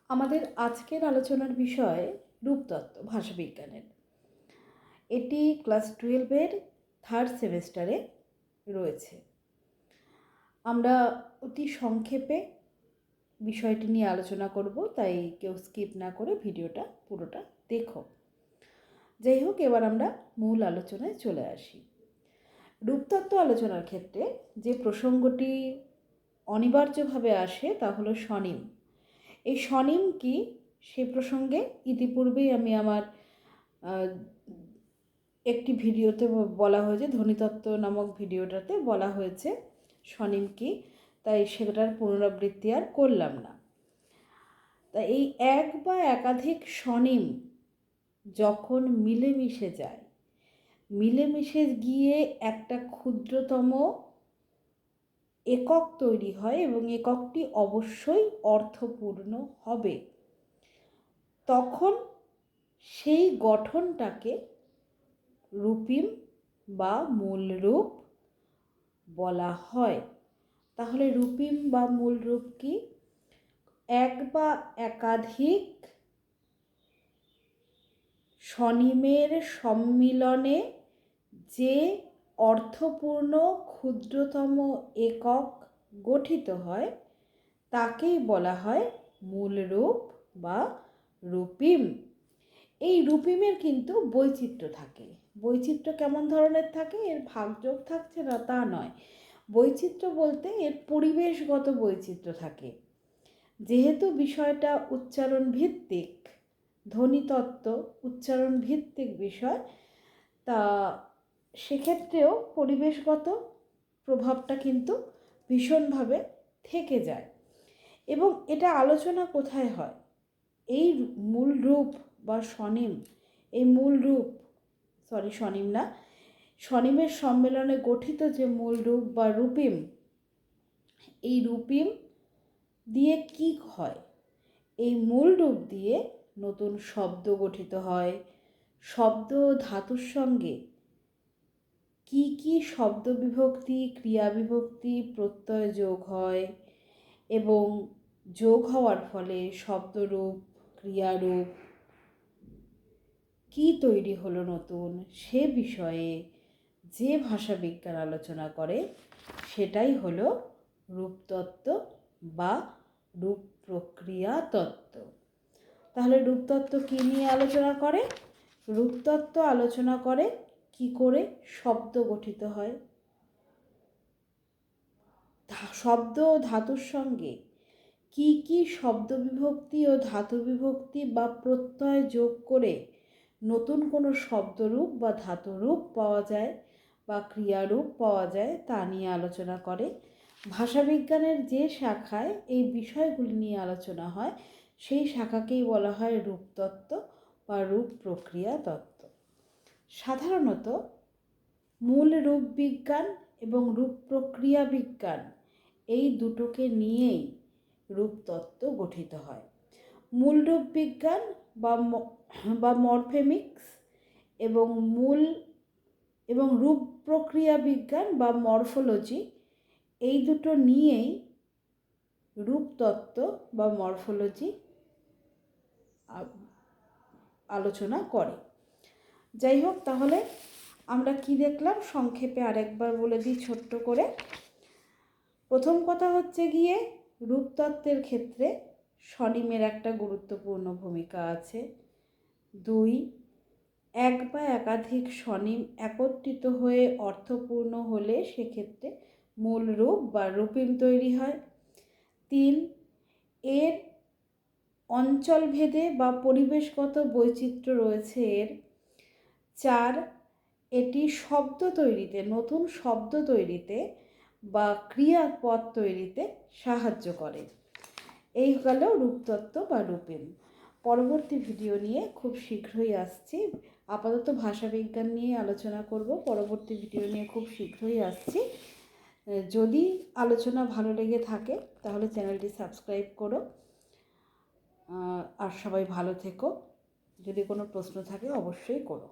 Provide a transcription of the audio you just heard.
আমাদের আজকের আলোচনার বিষয় রূপতত্ত্ব ভাষাবিজ্ঞানের। এটি ক্লাস 12-এর 3rd সেমেস্টারে রয়েছে। আমরা অতি সংক্ষেপে বিষয়টি নিয়ে আলোচনা করব, তাই কেউ স্কিপ না করে ভিডিওটা পুরোটা দেখো। যাই হোক, এবার আমরা মূল আলোচনায় চলে আসি। রূপতত্ত্ব আলোচনার ক্ষেত্রে যে প্রসঙ্গটি অনিবার্যভাবে আসে তা হলো স্বনিম। এই স্বনিম কি, সে প্রসঙ্গে ইতিপূর্বেই আমি আমার একটি ভিডিওতে বলা হয়েছে, ধ্বনিতত্ত্ব নামক ভিডিওটাতে বলা হয়েছে স্বনিম কি, তাই সেটার পুনরাবৃত্তি আর করলাম না। তা এই এক বা একাধিক স্বনিম যখন মিলেমিশে যায়, মিলেমিশে গিয়ে একটা ক্ষুদ্রতম একক তৈরি হয় এবং এককটি অবশ্যই অর্থপূর্ণ হবে, তখন সেই গঠনটাকে রূপিম বা মূল রূপ বলা হয়। তাহলে রূপিম বা মূল রূপ কি? এক বা একাধিক স্বনিমের সম্মিলনে যে অর্থপূর্ণ ক্ষুদ্রতম একক গঠিত হয় তাকেই বলা হয় মূল রূপ বা রূপিম। এই রূপিমের কিন্তু বৈচিত্র্য থাকে। বৈচিত্র্য কেমন ধরনের থাকে? এর ভাগযোগ থাকছে না তা নয়। বৈচিত্র্য বলতে এর পরিবেশগত বৈচিত্র্য থাকে। যেহেতু বিষয়টা উচ্চারণ ভিত্তিক, ধ্বনিতত্ত্ব উচ্চারণ ভিত্তিক বিষয়, তা সেক্ষেত্রেও পরিবেশগত প্রভাবটা কিন্তু ভীষণভাবে থেকে যায়। এবং এটা আলোচনা কোথায় হয়? এই মূল রূপ বা স্বনিম, এই মূল রূপ স্বনিম না, স্বনিমের সম্মেলনে গঠিত যে মূল রূপ বা রূপিম, এই রূপিম দিয়ে কি হয়? এই মূল রূপ দিয়ে নতুন শব্দ গঠিত হয়। শব্দ ধাতুর সঙ্গে কি কি শব্দ বিভক্তি, ক্রিয়া বিভক্তি, প্রত্যয় যোগ হয় এবং যোগ হওয়ার ফলে শব্দরূপ, ক্রিয়ারূপ কি তৈরি হলো নতুন, সে বিষয়ে যে ভাষাবিজ্ঞান আলোচনা করে সেটাই হলো রূপতত্ত্ব বা রূপ প্রক্রিয়া তত্ত্ব। তাহলে রূপতত্ত্ব কী নিয়ে আলোচনা করে? রূপতত্ত্ব আলোচনা করে কি করে শব্দ গঠিত হয়, শব্দ ও ধাতুর সঙ্গে কি কি শব্দ বিভক্তি ও ধাতু বিভক্তি বা প্রত্যয় যোগ করে নতুন কোনো শব্দরূপ বা ধাতুরূপ পাওয়া যায় বা ক্রিয়ারূপ পাওয়া যায়, তা নিয়ে আলোচনা করে। ভাষাবিজ্ঞানের যে শাখায় এই বিষয়গুলি নিয়ে আলোচনা হয় সেই শাখাকেই বলা হয় রূপতত্ত্ব বা রূপ প্রক্রিয়া তত্ত্ব। সাধারণত মূল রূপ বিজ্ঞান এবং রূপ প্রক্রিয়া বিজ্ঞান এই দুটোকে নিয়েই রূপতত্ত্ব গঠিত হয়। মূল রূপ বিজ্ঞান বা মরফেমিক্স এবং রূপ প্রক্রিয়া বিজ্ঞান বা মরফোলজি, এই দুটো নিয়েই রূপতত্ত্ব বা মরফোলজি আলোচনা করে। যাই হোক, তাহলে আমরা কি দেখলাম সংক্ষেপে আরেকবার বলে দিই ছোট্ট করে। প্রথম কথা হচ্ছে গিয়ে, রূপতত্ত্বের ক্ষেত্রে স্বনিমের একটা গুরুত্বপূর্ণ ভূমিকা আছে। 2, এক বা একাধিক স্বনিম একত্রিত হয়ে অর্থপূর্ণ হলে সেক্ষেত্রে মূল রূপ বা রূপিম তৈরি হয়। 3, এর অঞ্চলভেদে বা পরিবেশগত বৈচিত্র্য রয়েছে এর। 4, এটি শব্দ তৈরিতে, নতুন শব্দ তৈরিতে বা ক্রিয়াপদ তৈরিতে সাহায্য করে। এই গেল রূপতত্ত্ব বা রূপিম। পরবর্তী ভিডিও নিয়ে খুব শীঘ্রই আসছি। আপাতত ভাষাবিজ্ঞান নিয়ে আলোচনা করব, পরবর্তী ভিডিও নিয়ে খুব শীঘ্রই আসছি। যদি আলোচনা ভালো লেগে থাকে তাহলে চ্যানেলটি সাবস্ক্রাইব করো। আর সবাই ভালো থেকো। যদি কোনো প্রশ্ন থাকে অবশ্যই করো।